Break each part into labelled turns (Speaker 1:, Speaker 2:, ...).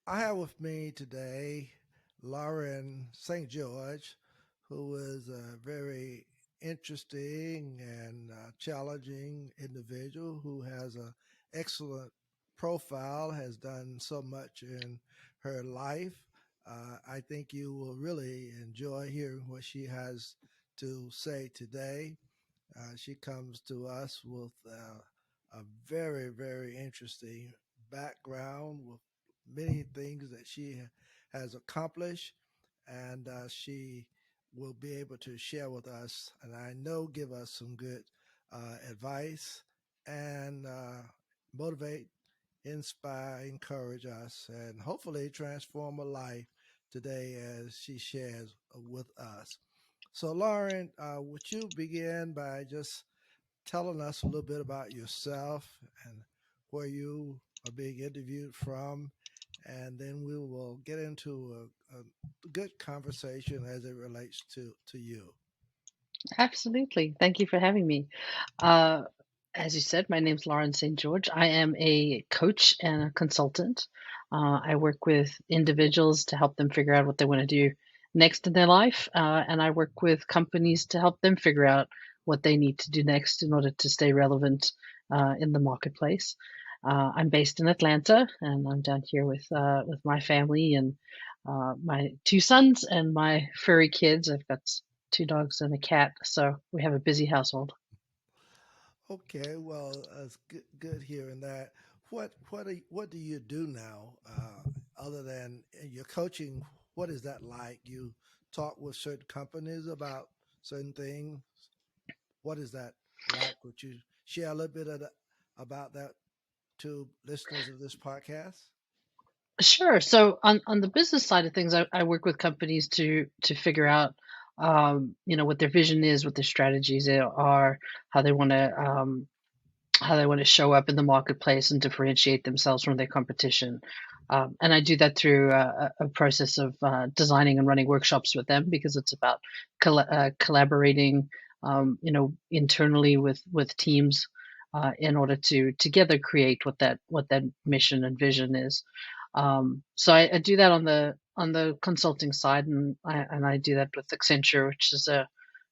Speaker 1: I have with me today Lauren St. George, who is a very interesting and challenging individual who has an excellent profile, has done so much in her life. I think you will really enjoy hearing what she has to say today. She comes to us with a very, very interesting background with many things that she has accomplished, and she will be able to share with us, and I know give us some good advice and motivate, inspire, encourage us, and hopefully transform a life today as she shares with us. So, Lauren, would you begin by just telling us a little bit about yourself and where you are being interviewed from? And then we will get into a good conversation as it relates to you.
Speaker 2: Absolutely. Thank you for having me. Uh, as you said, my name's Lauren St. George. I am a coach and a consultant. I work with individuals to help them figure out what they want to do next in their life, and I work with companies to help them figure out what they need to do next in order to stay relevant in the marketplace. I'm based in Atlanta, and I'm down here with my family and my two sons and my furry kids. I've got two dogs and a cat, so we have a busy household.
Speaker 1: Okay, well, it's good hearing that. What do you do now, other than your coaching? What is that like? You talk with certain companies about certain things. What is that like? Would you share a little bit about that to listeners of this podcast?
Speaker 2: Sure. So on the business side of things, I work with companies to figure out, what their vision is, what their strategies are, how they want to how they want to show up in the marketplace and differentiate themselves from their competition. And I do that through a process of designing and running workshops with them because it's about collaborating, internally with teams in order to together create what that mission and vision is. So I do that on the consulting side, and I do that with Accenture, which is a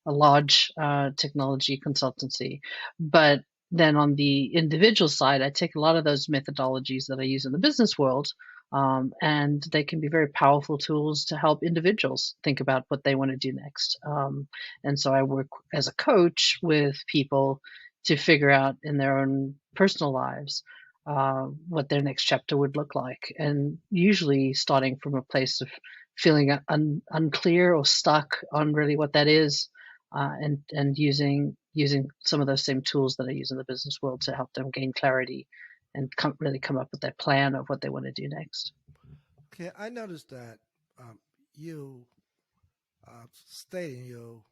Speaker 2: large technology consultancy. But then on the individual side, I take a lot of those methodologies that I use in the business world, and they can be very powerful tools to help individuals think about what they want to do next. And so I work as a coach with people to figure out in their own personal lives what their next chapter would look like, and usually starting from a place of feeling unclear or stuck on really what that is, and using some of those same tools that I use in the business world to help them gain clarity and really come up with their plan of what they want to do next.
Speaker 1: Okay, I noticed that you stating your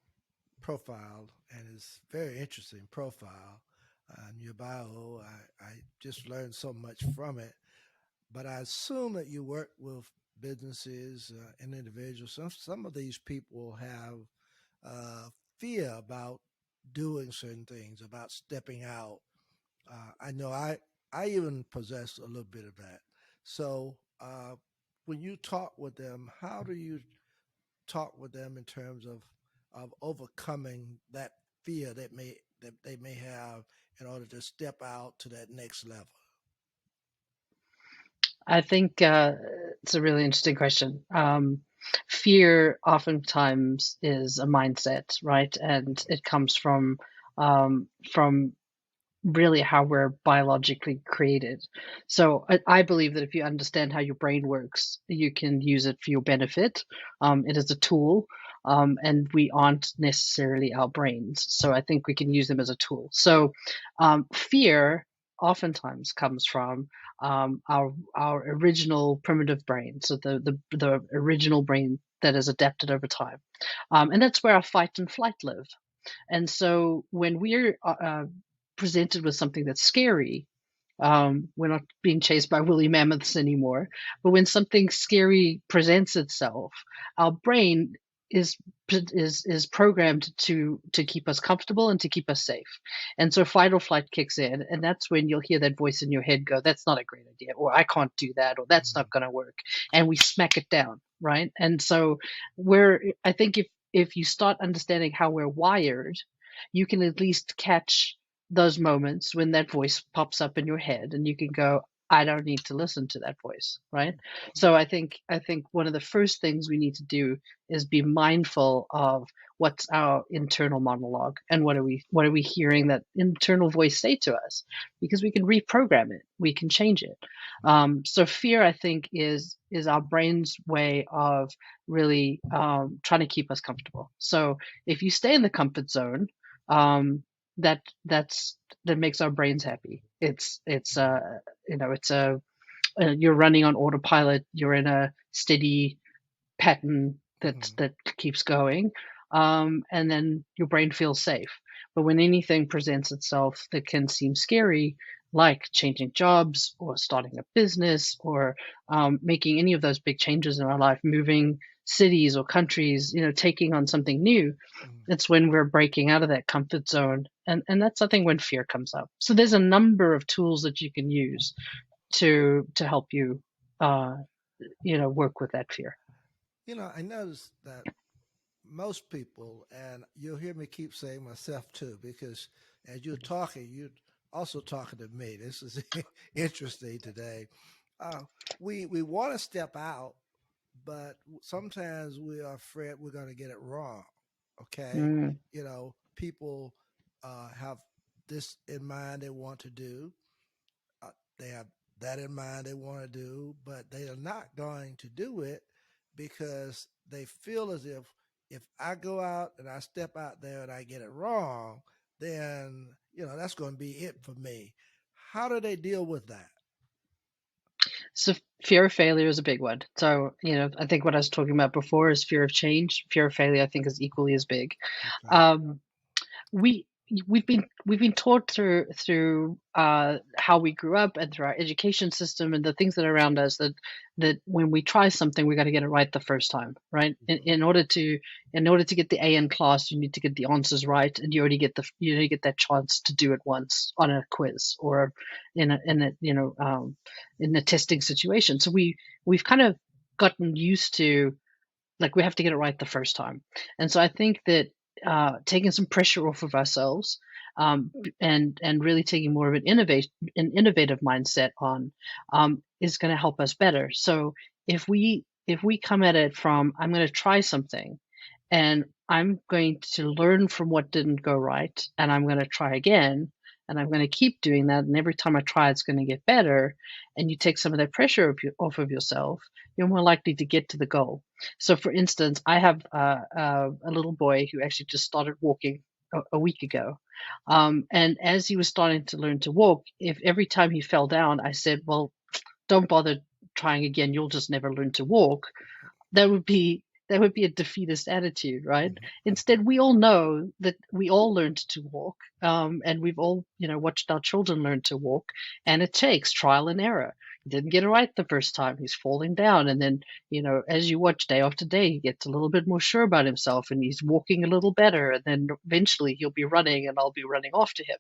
Speaker 1: profile, and it's very interesting profile and your bio. I just learned so much from it. But I assume that you work with businesses and individuals. Some of these people have uh, fear about doing certain things, about stepping out. I know I even possess a little bit of that. So when you talk with them, how do you talk with them in terms of overcoming that fear that they may have in order to step out to that next level?
Speaker 2: I think it's a really interesting question. Fear oftentimes is a mindset, right? And it comes from really how we're biologically created. So I believe that if you understand how your brain works, you can use it for your benefit. It is a tool, and we aren't necessarily our brains. So I think we can use them as a tool. So fear oftentimes comes from our original primitive brain, so the original brain that has adapted over time, and that's where our fight and flight live. And so when we're presented with something that's scary, we're not being chased by woolly mammoths anymore. But when something scary presents itself, our brain is is programmed to keep us comfortable and to keep us safe. And so fight or flight kicks in, and that's when you'll hear that voice in your head go, "That's not a great idea," or "I can't do that," or "That's not going to work," and we smack it down, right? And so I think if you start understanding how we're wired, you can at least catch those moments when that voice pops up in your head, and you can go, I don't need to listen to that voice, right? So I think one of the first things we need to do is be mindful of what's our internal monologue and what are we hearing that internal voice say to us, because we can reprogram it, we can change it. So fear, I think, is our brain's way of really trying to keep us comfortable. So if you stay in the comfort zone, that makes our brains happy. It's you're running on autopilot. You're in a steady pattern that keeps going, and then your brain feels safe. But when anything presents itself that can seem scary, like changing jobs or starting a business or making any of those big changes in our life, moving cities or countries, taking on something new, it's when we're breaking out of that comfort zone, and that's, I think, when fear comes up. So there's a number of tools that you can use to help you work with that fear.
Speaker 1: I noticed that most people, and you'll hear me keep saying myself too, because as you're talking, you're also talking to me. This is interesting today. Uh, we want to step out, but sometimes we are afraid we're going to get it wrong. Okay,
Speaker 2: Mm.
Speaker 1: People have this in mind they want to do. They have that in mind they want to do, but they are not going to do it because they feel as if I go out and I step out there and I get it wrong, then that's going to be it for me. How do they deal with that?
Speaker 2: So fear of failure is a big one. So, I think what I was talking about before is fear of change. Fear of failure, I think, is equally as big.
Speaker 1: Okay.
Speaker 2: Um, we we've been taught through how we grew up and through our education system and the things that are around us that when we try something, we got to get it right the first time, right? In order to get the A in class, you need to get the answers right, and you only get that chance to do it once on a quiz or in a testing situation. So we've kind of gotten used to, like, we have to get it right the first time. And so I think that taking some pressure off of ourselves, and really taking more of an innovative mindset on, is going to help us better. So if we come at it from, I'm going to try something, and I'm going to learn from what didn't go right, and I'm going to try again, and I'm going to keep doing that, and every time I try, it's going to get better, and you take some of that pressure off of yourself, you're more likely to get to the goal. So, for instance, I have a little boy who actually just started walking a week ago. And as he was starting to learn to walk, if every time he fell down, I said, well, don't bother trying again, you'll just never learn to walk. That would be a defeatist attitude, right? Instead, we all know that we all learned to walk, and we've all, watched our children learn to walk, and it takes trial and error. He didn't get it right the first time. He's falling down, and then, as you watch day after day, he gets a little bit more sure about himself, and he's walking a little better, and then eventually he'll be running, and I'll be running after him.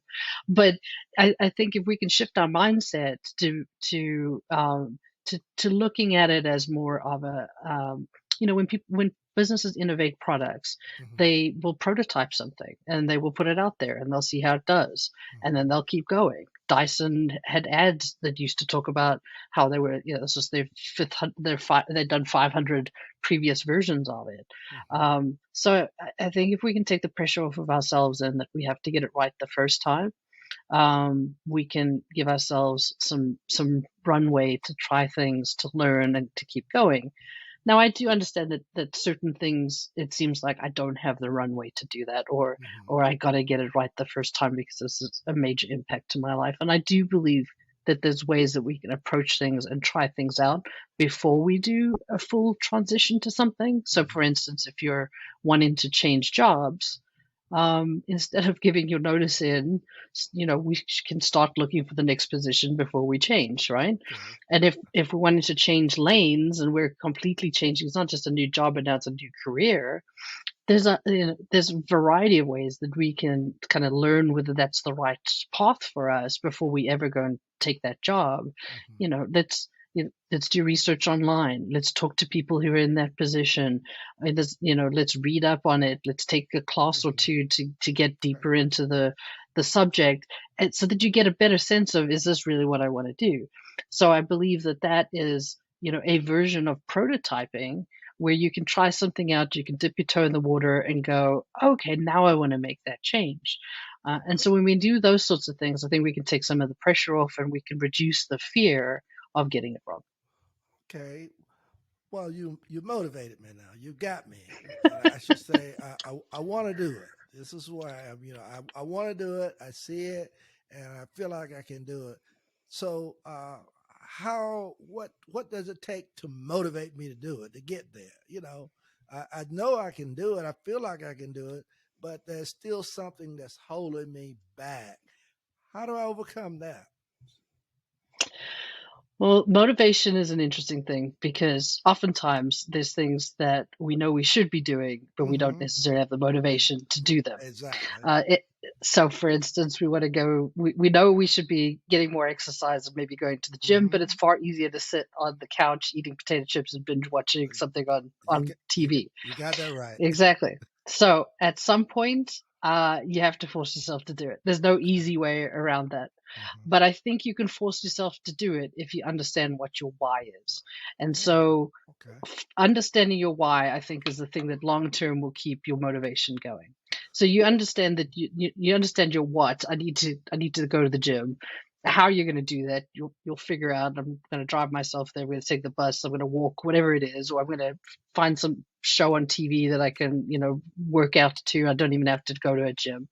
Speaker 2: But I think if we can shift our mindset to looking at it as more of a when businesses innovate products,
Speaker 1: Hmm.
Speaker 2: they will prototype something and they will put it out there and they'll see how it does, and then they'll keep going. Dyson had ads that used to talk about how they were, this was their fifth, they'd done 500 previous versions of it.
Speaker 1: Hmm.
Speaker 2: So I think if we can take the pressure off of ourselves and that we have to get it right the first time, we can give ourselves some runway to try things, to learn, and to keep going. Now, I do understand that certain things, it seems like I don't have the runway to do that, or
Speaker 1: Hmm.
Speaker 2: or I got to get it right the first time because this is a major impact to my life. And I do believe that there's ways that we can approach things and try things out before we do a full transition to something. So, for instance, if you're wanting to change jobs, instead of giving your notice in, we can start looking for the next position before we change, right?
Speaker 1: Okay.
Speaker 2: And if we wanted to change lanes and we're completely changing, it's not just a new job, but now it's a new career. There's a variety of ways that we can kind of learn whether that's the right path for us before we ever go and take that job.
Speaker 1: Hmm.
Speaker 2: Let's do research online. Let's talk to people who are in that position. Let's read up on it. Let's take a class or
Speaker 1: Hmm.
Speaker 2: two to get deeper into the subject, and so that you get a better sense of, is this really what I want to do? So I believe that is, a version of prototyping where you can try something out, you can dip your toe in the water and go, okay, now I want to make that change. And so when we do those sorts of things, I think we can take some of the pressure off and we can reduce the fear of getting it wrong.
Speaker 1: Okay. Well, you motivated me now. You got me, and I should say I want to do it. This is where I am. I want to do it. I see it, and I feel like I can do it. So, how what does it take to motivate me to do it to get there? I know I can do it. I feel like I can do it, but there's still something that's holding me back. How do I overcome that?
Speaker 2: Well, motivation is an interesting thing because oftentimes there's things that we know we should be doing, but we don't
Speaker 1: Mm-hmm.
Speaker 2: necessarily have the motivation to do them.
Speaker 1: Exactly.
Speaker 2: Uh, it, so, for instance, we want to go, we know we should be getting more exercise and maybe going to the gym, but it's
Speaker 1: Mm-hmm.
Speaker 2: far easier to sit on the couch eating potato chips and binge watching something
Speaker 1: You
Speaker 2: on
Speaker 1: got
Speaker 2: TV.
Speaker 1: you got that right.
Speaker 2: Exactly. So, at some point, you have to force yourself to do it. There's no
Speaker 1: Okay.
Speaker 2: easy way around that.
Speaker 1: Hmm.
Speaker 2: But I think you can force yourself to do it if you understand what your why is. And
Speaker 1: Okay.
Speaker 2: so,
Speaker 1: Okay.
Speaker 2: understanding your why, I think, is the thing that long term will keep your motivation going. So you understand that you understand your what. I need to go to the gym. How you're going to do that, you'll figure out. I'm going to drive myself there. I'm going to take the bus. I'm going to walk, whatever it is, or I'm going to find some show on TV that I can, work out to. I don't even have to go to a gym.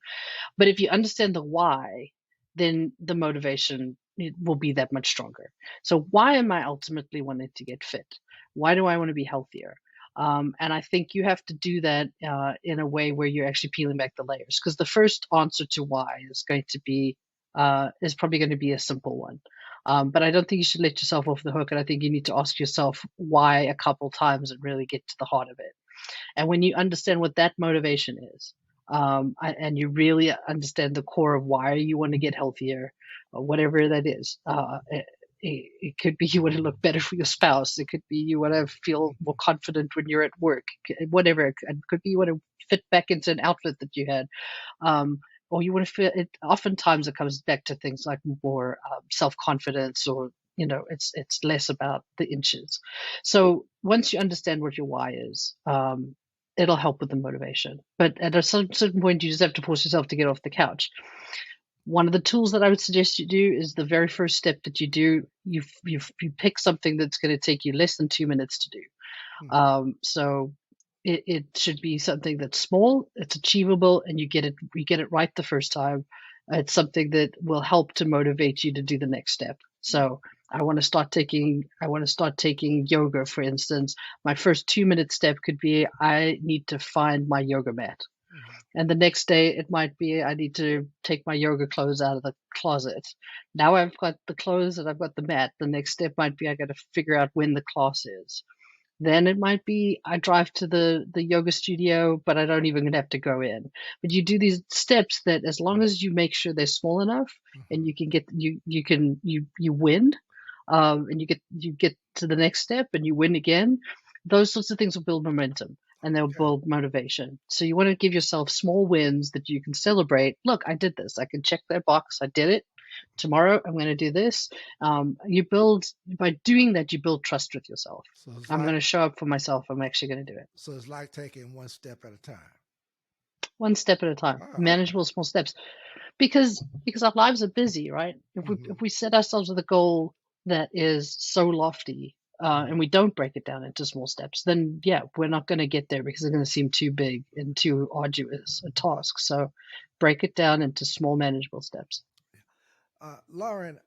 Speaker 2: But if you understand the why, then the motivation will be that much stronger. So why am I ultimately wanting to get fit? Why do I want to be healthier? And I think you have to do that in a way where you're actually peeling back the layers. Because the first answer to why is probably going to be a simple one. But I don't think you should let yourself off the hook. And I think you need to ask yourself why a couple times and really get to the heart of it. And when you understand what that motivation is, and you really understand the core of why you want to get healthier, or whatever that is, it could be you want to look better for your spouse. It could be you want to feel more confident when you're at work. Whatever. It could be you want to fit back into an outfit that you had. Um, or you want to feel it. Oftentimes, it comes back to things like more self confidence, or it's less about the inches. So once you understand what your why is, it'll help with the motivation. But at a certain point, you just have to force yourself to get off the couch. One of the tools that I would suggest you do is the very first step that you do. You pick something that's going to take you less than 2 minutes to do.
Speaker 1: Hmm.
Speaker 2: So it should be something that's small, it's achievable, and you get it right the first time. It's something that will help to motivate you to do the next step. So I want to start taking yoga, for instance. My first 2 minute step could be I need to find my yoga mat.
Speaker 1: Hmm.
Speaker 2: And the next day it might be I need to take my yoga clothes out of the closet. Now I've got the clothes and I've got the mat. The next step might be I got to figure out when the class is. Then it might be I drive to the yoga studio, but I don't even have to go in. But you do these steps that, as long as you make sure they're small enough, and
Speaker 1: Hmm.
Speaker 2: you win, and you get to the next step and you win again. Those sorts of things will build momentum and they'll
Speaker 1: Okay.
Speaker 2: build motivation. So you want to give yourself small wins that you can celebrate. Look, I did this. I can check that box. I did it. Tomorrow I'm going to do this. You build By doing that, you build trust with yourself.
Speaker 1: So it's
Speaker 2: I'm
Speaker 1: like
Speaker 2: going to show up for myself. I'm actually going to do it
Speaker 1: so it's like taking one step at a time.
Speaker 2: one step at a time,
Speaker 1: Oh,
Speaker 2: manageable small steps. Because our lives are busy, right? If we
Speaker 1: hmm.
Speaker 2: if we set ourselves with a goal that is so lofty, and we don't break it down into small steps, then yeah, we're not going to get there because it's going to seem too big and too arduous a task. So break it down into small, manageable steps.
Speaker 1: Lauren,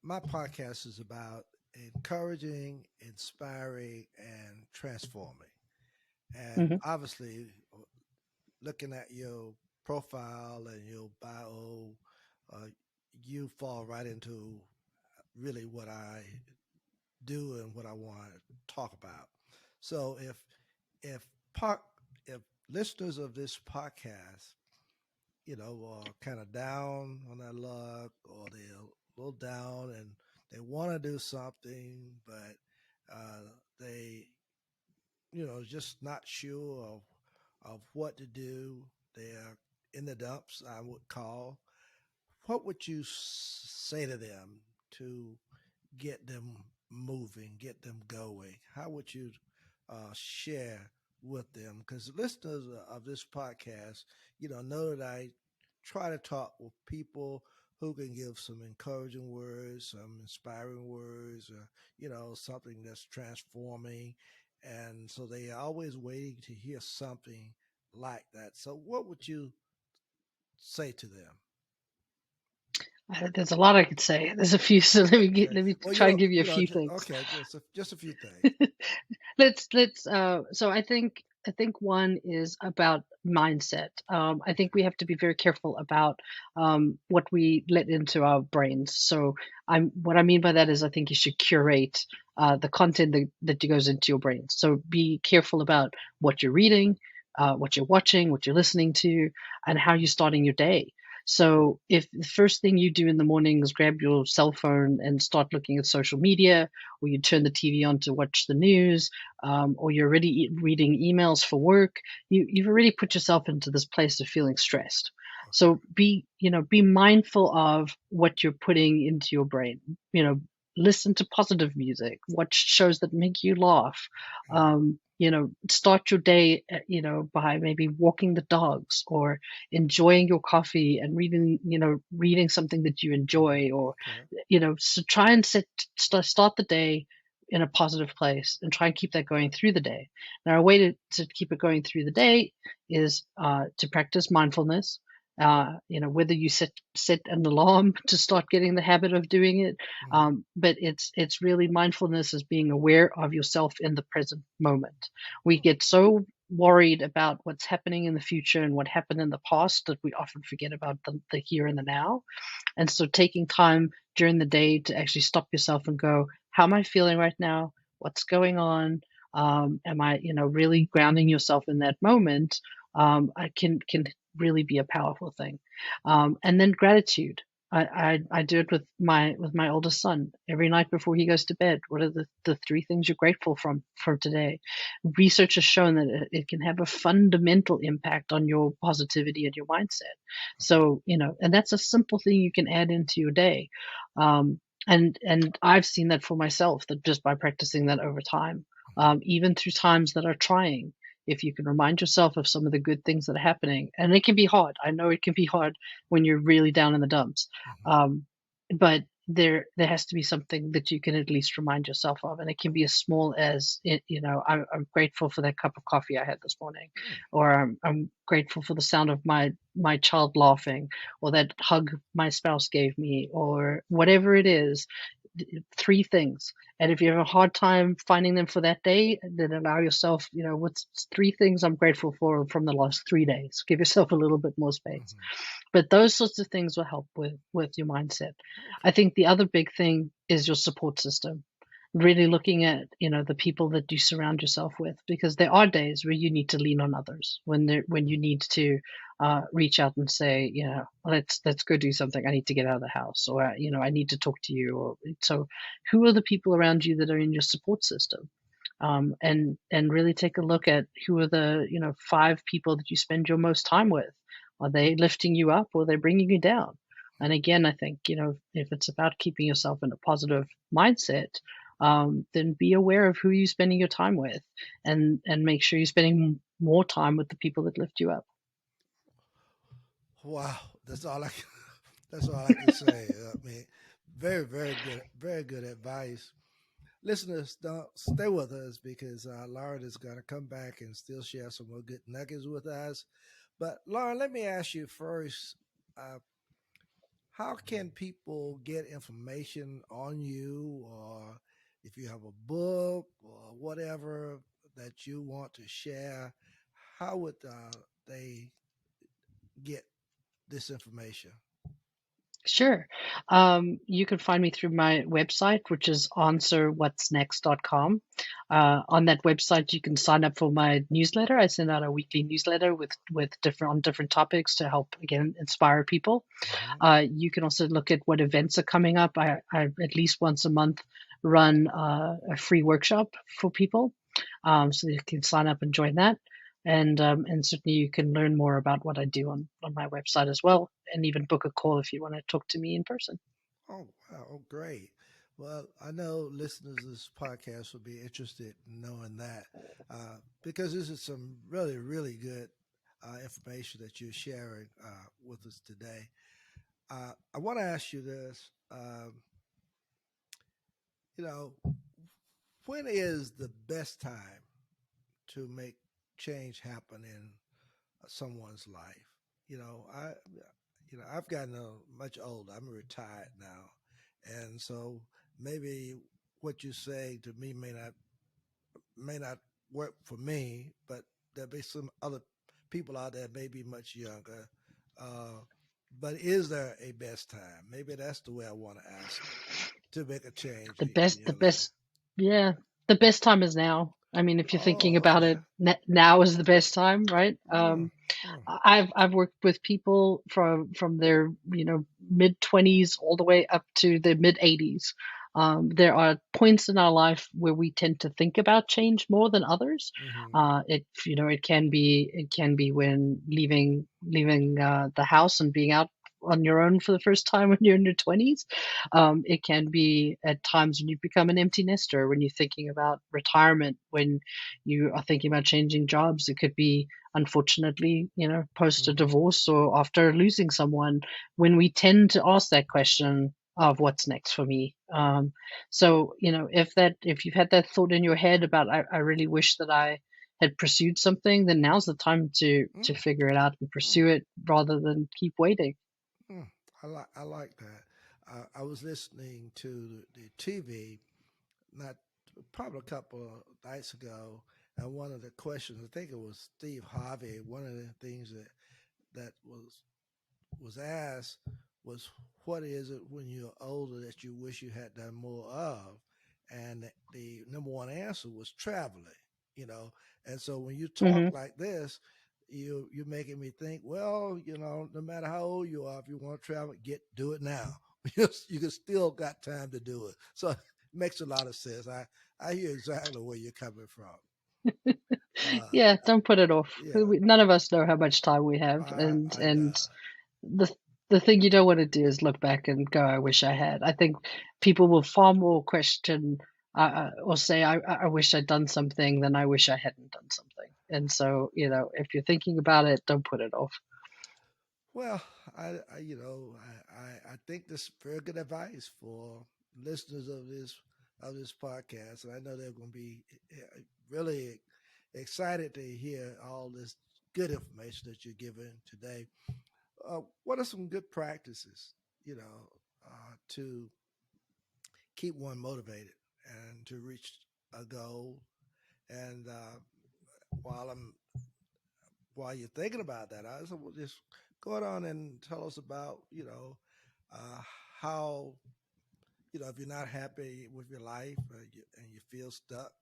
Speaker 1: my podcast is about encouraging, inspiring, and transforming. And
Speaker 2: Hmm.
Speaker 1: obviously, looking at your profile and your bio, uh, you fall right into really what I do and what I want to talk about. So if part if listeners of this podcast, are kind of down on their luck or they're a little down and they want to do something, but they just not sure of what to do. They're in the dumps, I would call. What would you say to them to get them moving, get them going? How would you share with them? Because listeners of this podcast, know that I try to talk with people who can give some encouraging words, some inspiring words, something that's transforming. And so they are always waiting to hear something like that. So, what would you say to them?
Speaker 2: There's a lot I could say. There's a few, so
Speaker 1: Okay.
Speaker 2: let me
Speaker 1: Well,
Speaker 2: try and give you a few things.
Speaker 1: okay, just a few things.
Speaker 2: Let's so I think one is about mindset. I think we have to be very careful about what we let into our brains. So what I mean by that is I think you should curate the content that goes into your brain. So be careful about what you're reading, what you're watching, what you're listening to, and how you're starting your day. So if the first thing you do in the morning is grab your cell phone and start looking at social media, or you turn the TV on to watch the news, or you're already reading emails for work, you've already put yourself into this place of feeling stressed. So be mindful of what you're putting into your brain. Listen to positive music, watch shows that make you laugh. Start your day, by maybe walking the dogs or enjoying your coffee and reading something that you enjoy, or
Speaker 1: Okay.
Speaker 2: so try and start the day in a positive place and try and keep that going through the day. Now, a way to keep it going through the day is to practice mindfulness. Whether you set an alarm to start getting the habit of doing it,
Speaker 1: Hmm.
Speaker 2: but it's really mindfulness is being aware of yourself in the present moment. We get so worried about what's happening in the future and what happened in the past that we often forget about the here and the now. And so taking time during the day to actually stop yourself and go, how am I feeling right now? What's going on? Am I, really grounding yourself in that moment? I can really be a powerful thing. And then gratitude. I do it with my oldest son every night before he goes to bed. What are the three things you're grateful from today? Research has shown that it can have a fundamental impact on your positivity and your mindset. So, and that's a simple thing you can add into your day. And I've seen that for myself, that just by practicing that over time, even through times that are trying, if you can remind yourself of some of the good things that are happening, and it can be hard. I know it can be hard when you're really down in the dumps.
Speaker 1: Hmm.
Speaker 2: But there has to be something that you can at least remind yourself of, and it can be as small as I'm grateful for that cup of coffee I had this morning,
Speaker 1: Hmm.
Speaker 2: or I'm grateful for the sound of my child laughing, or that hug my spouse gave me, or whatever it is. Three things, and if you have a hard time finding them for that day, then allow yourself, what's three things I'm grateful for from the last 3 days. Give yourself a little bit more space.
Speaker 1: Hmm.
Speaker 2: But those sorts of things will help with your mindset. I
Speaker 1: Okay.
Speaker 2: think the other big thing is your support system. Really looking at the people that you surround yourself with, because there are days where you need to lean on others, when you need to reach out and say, let's go do something. I need to get out of the house, or I need to talk to you. Or so, who are the people around you that are in your support system? And really take a look at who are the 5 people that you spend your most time with. Are they lifting you up, or are they bringing you down? And again, I think if it's about keeping yourself in a positive mindset, then be aware of who you're spending your time with, and make sure you're spending more time with the people that lift you up.
Speaker 1: Wow, that's all I can, that's all I can say. I mean, very good advice. Listeners, don't stay with us because Lauren is going to come back and still share some more good nuggets with us. But Lauren, let me ask you first: uh, how can people get information on you, or if you have a book or whatever that you want to share? How would they get this information?
Speaker 2: Sure. You can find me through my website, which is answerwhatsnext.com. On that website, you can sign up for my newsletter. I send out a weekly newsletter with different topics to help, again, inspire people. You can also look at what events are coming up. I at least once a month run a free workshop for people, so you can sign up and join that. And certainly you can learn more about what I do on my website as well, and even book a call if you want to talk to me in person.
Speaker 1: Oh, wow. Oh, great. Well, I know listeners of this podcast will be interested in knowing that because this is some really, really good information that you're sharing with us today. I want to ask you this. You know, when is the best time to make change happen in someone's life? You know, I've gotten much older. I'm retired now, and so maybe what you say to me may not work for me, but there'll be some other people out there maybe much younger. Uh, but is there a best time? Maybe that's the way I want to ask it to make a change
Speaker 2: The
Speaker 1: in
Speaker 2: best, the
Speaker 1: your life.
Speaker 2: best, yeah, the best time is now. I mean, if you're thinking
Speaker 1: Oh,
Speaker 2: about
Speaker 1: okay.
Speaker 2: it, now is the best time, right?
Speaker 1: Mm, mm,
Speaker 2: I've worked with people from their mid 20s all the way up to their mid 80s. There are points in our life where we tend to think about change more than others.
Speaker 1: mm-hmm,
Speaker 2: It can be when leaving the house and being out on your own for the first time when you're in your 20s. It can be at times when you become an empty nester, when you're thinking about retirement, when you are thinking about changing jobs. It could be, unfortunately, post a
Speaker 1: mm-hmm,
Speaker 2: divorce or after losing someone, when we tend to ask that question of what's next for me. So, if you've had that thought in your head about, I really wish that I had pursued something, then now's the time to
Speaker 1: mm,
Speaker 2: figure it out and
Speaker 1: mm,
Speaker 2: pursue it rather than keep waiting.
Speaker 1: mm. I like that. I was listening to the TV not probably a couple of nights ago, and one of the questions, I think it was Steve Harvey. One of the things that was asked was, "What is it when you're older that you wish you had done more of?" And the number one answer was traveling. You know, and so when you talk
Speaker 2: Hmm.
Speaker 1: like this, you're making me think. Well, no matter how old you are, if you want to travel, do it now. You can still got time to do it. So it makes a lot of sense. I hear exactly where you're coming from. Uh,
Speaker 2: Yeah, don't put it off.
Speaker 1: yeah,
Speaker 2: None of us know how much time we have, and
Speaker 1: I know.
Speaker 2: the the thing you don't want to do is look back and go, "I wish I had." I think people will far more question, or say, I wish I'd done something," than "I wish I hadn't done something." And so, if you're thinking about it, don't put it off.
Speaker 1: Well, I think this is very good advice for listeners of this podcast, and I know they're going to be really excited to hear all this good information that you're giving today. What are some good practices, to keep one motivated and to reach a goal? And while I'm while you're thinking about that, I also will just go on and tell us about, uh, how, if you're not happy with your life and you feel stuck,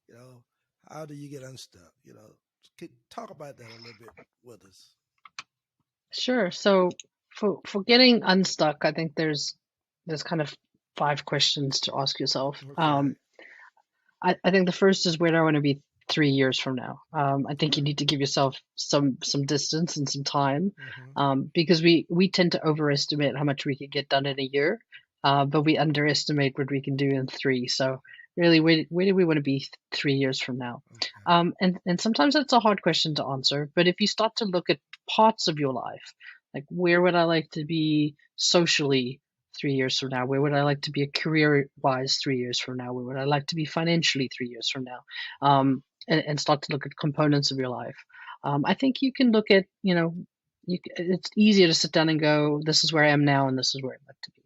Speaker 1: you know, how do you get unstuck? Talk about that a little bit with us.
Speaker 2: Sure. So for getting unstuck, I think there's kind of five questions to ask yourself.
Speaker 1: Okay.
Speaker 2: I think the first is, where do I want to be 3 years from now? I think you need to give yourself some distance and some time,
Speaker 1: Mm-hmm.
Speaker 2: because we tend to overestimate how much we can get done in a year, but we underestimate what we can do in three. So really, where do we want to be 3 years from now?
Speaker 1: Okay.
Speaker 2: And sometimes that's a hard question to answer, but if you start to look at parts of your life, like, where would I like to be socially 3 years from now? Where would I like to be career wise 3 years from now? Where would I like to be financially 3 years from now? And start to look at components of your life. I think you can look at, it's easier to sit down and go, this is where I am now, and this is where I'd like to be.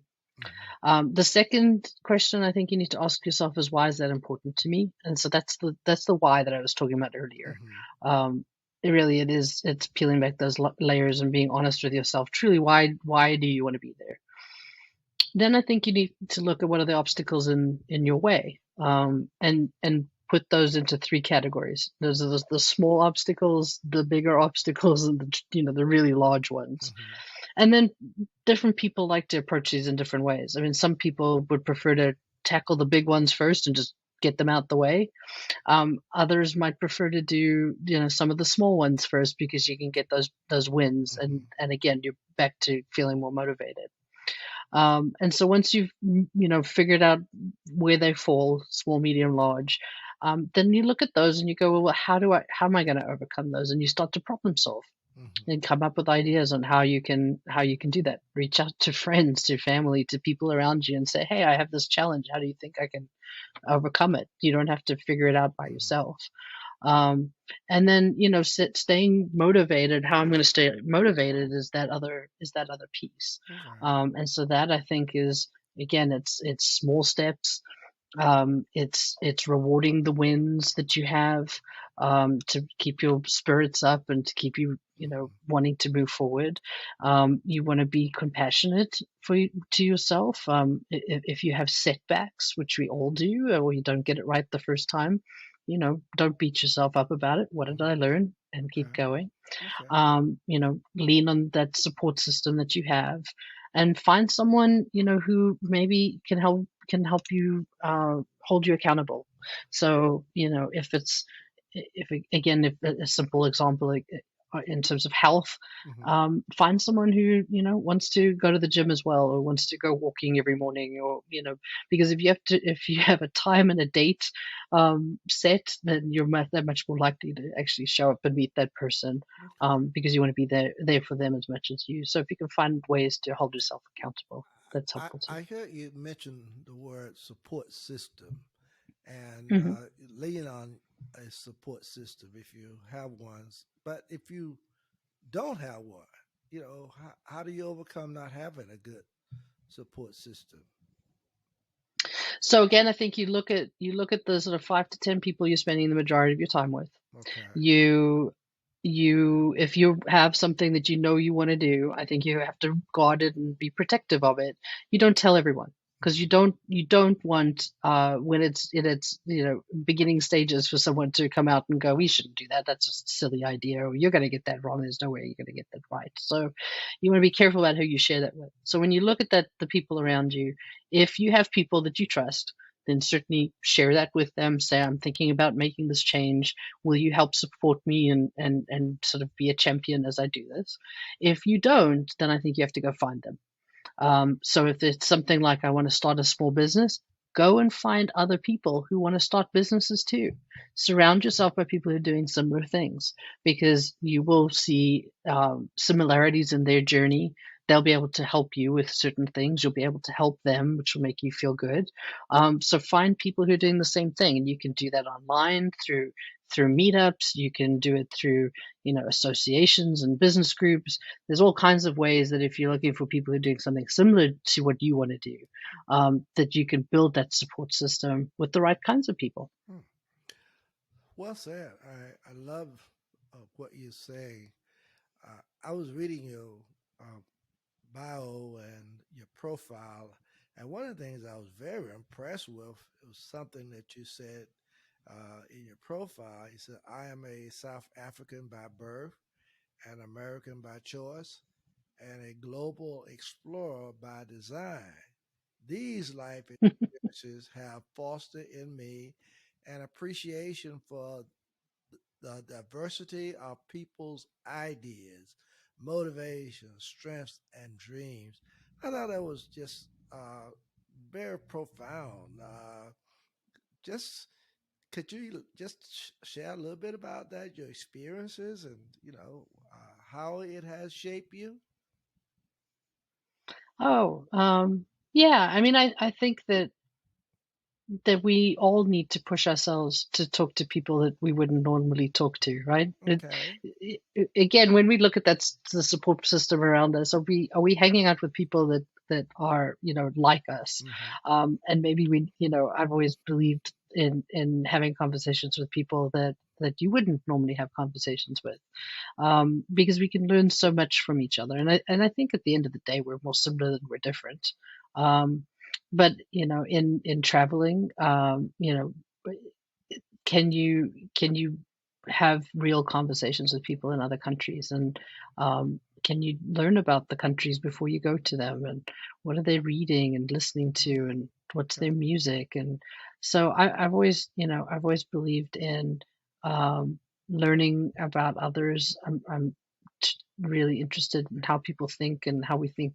Speaker 1: Mm-hmm.
Speaker 2: The second question I think you need to ask yourself is, why is that important to me? And so that's the why that I was talking about earlier.
Speaker 1: Mm-hmm.
Speaker 2: Um, it is. It's peeling back those layers and being honest with yourself. Truly, why do you want to be there? Then I think you need to look at what are the obstacles in your way, and put those into three categories. Those are the small obstacles, the bigger obstacles, and the really large ones.
Speaker 1: Mm-hmm.
Speaker 2: And then different people like to approach these in different ways. I mean, some people would prefer to tackle the big ones first and just get them out the way. Others might prefer to do some of the small ones first because you can get those wins,
Speaker 1: Mm-hmm.
Speaker 2: and again you're back to feeling more motivated. And so once you've figured out where they fall, small, medium, large, then you look at those and you go, well, how am I going to overcome those? And you start to problem solve
Speaker 1: Mm-hmm.
Speaker 2: and come up with ideas on how you can do that. Reach out to friends, to family, to people around you and say, hey, I have this challenge. How do you think I can overcome it? You don't have to figure it out by yourself. Um, and then staying motivated. How I'm going to stay motivated is that other piece.
Speaker 1: Okay.
Speaker 2: And so that I think is, again, it's small steps. It's rewarding the wins that you have, to keep your spirits up and to keep you wanting to move forward. You want to be compassionate to yourself. If you have setbacks, which we all do, or you don't get it right the first time, don't beat yourself up about it. What did I learn? And keep
Speaker 1: Okay.
Speaker 2: going.
Speaker 1: Okay.
Speaker 2: Lean on that support system that you have, and find someone who maybe can help you, hold you accountable. So if again, if a simple example, like, in terms of health,
Speaker 1: Mm-hmm.
Speaker 2: find someone who wants to go to the gym as well, or wants to go walking every morning, or because if you have a time and a date set, then you're that much more likely to actually show up and meet that person,
Speaker 1: Okay.
Speaker 2: because you want to be there for them as much as you. So if you can find ways to hold yourself accountable, that's
Speaker 1: I,
Speaker 2: helpful too.
Speaker 1: I heard you mention the word support system and
Speaker 2: Hmm.
Speaker 1: lean on a support system if you have one. But if you don't have one, how do you overcome not having a good support system?
Speaker 2: So again, I think you look at the sort of 5 to 10 people you're spending the majority of your time with.
Speaker 1: Okay.
Speaker 2: You if you have something that you want to do, I think you have to guard it and be protective of it. You don't tell everyone, because
Speaker 1: Mm-hmm.
Speaker 2: you don't want, when it's in its beginning stages, for someone to come out and go, we shouldn't do that, that's just a silly idea, or you're going to get that wrong, there's no way you're going to get that right. So you want to be careful about who you share that with. So when you look at the people around you, if you have people that you trust, then certainly share that with them. Say, I'm thinking about making this change. Will you help support me and sort of be a champion as I do this? If you don't, then I think you have to go find them. So if it's something like, I want to start a small business, go and find other people who want to start businesses too. Surround yourself by people who are doing similar things, because you will see, similarities in their journey. They'll be able to help you with certain things. You'll be able to help them, which will make you feel good. So find people who are doing the same thing, and you can do that online through meetups. You can do it through associations and business groups. There's all kinds of ways that if you're looking for people who are doing something similar to what you want to do, that you can build that support system with the right kinds of people.
Speaker 1: Hmm. Well said. I love what you say. I was reading your uh, bio and your profile, and one of the things I was very impressed with was something that you said in your profile. You said, "I am a South African by birth, an American by choice, and a global explorer by design. These life experiences have fostered in me an appreciation for the diversity of people's ideas, motivations, strengths, and dreams." I thought that was just very profound. Just could you just share a little bit about that, your experiences, and how it has shaped you?
Speaker 2: Oh, yeah. I mean, I think that we all need to push ourselves to talk to people that we wouldn't normally talk to, right?
Speaker 1: Okay.
Speaker 2: Again, when we look at the support system around us, are we hanging out with people that are like us?
Speaker 1: Mm-hmm.
Speaker 2: And maybe I've always believed in having conversations with people that that you wouldn't normally have conversations with, because we can learn so much from each other. And I think at the end of the day, we're more similar than we're different. Um, but in traveling, can you have real conversations with people in other countries, and can you learn about the countries before you go to them, and what are they reading and listening to, and what's their music? And so I've always believed in learning about others. I'm really interested in how people think and how we think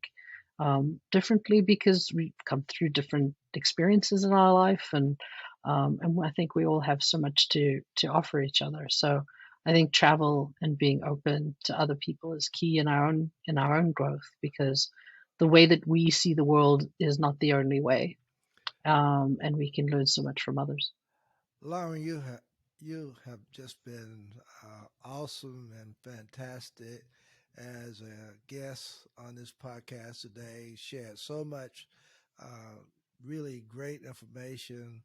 Speaker 2: differently, because we've come through different experiences in our life, and I think we all have so much to offer each other. So I think travel and being open to other people is key in our own growth, because the way that we see the world is not the only way, and we can learn so much from others.
Speaker 1: Lauren, you have just been awesome and fantastic as a guest on this podcast today. Shared so much uh, really great information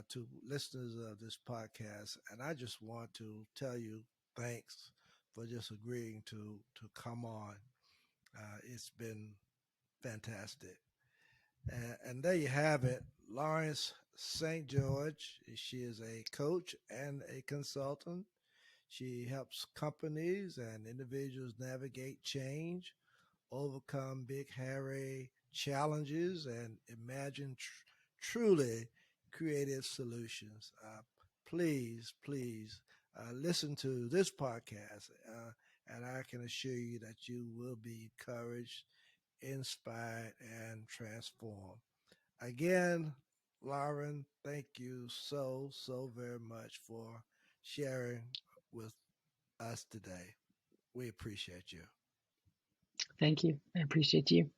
Speaker 1: to listeners of this podcast, and I just want to tell you thanks for just agreeing to come on. It's been fantastic. And there you have it. Lawrence St. George. She is a coach and a consultant. She helps companies and individuals navigate change, overcome big, hairy challenges, and imagine truly creative solutions. Please listen to this podcast, and I can assure you that you will be encouraged, inspired, and transformed. Again, Lauren, thank you so very much for sharing with us today. We appreciate you.
Speaker 2: Thank you. I appreciate you.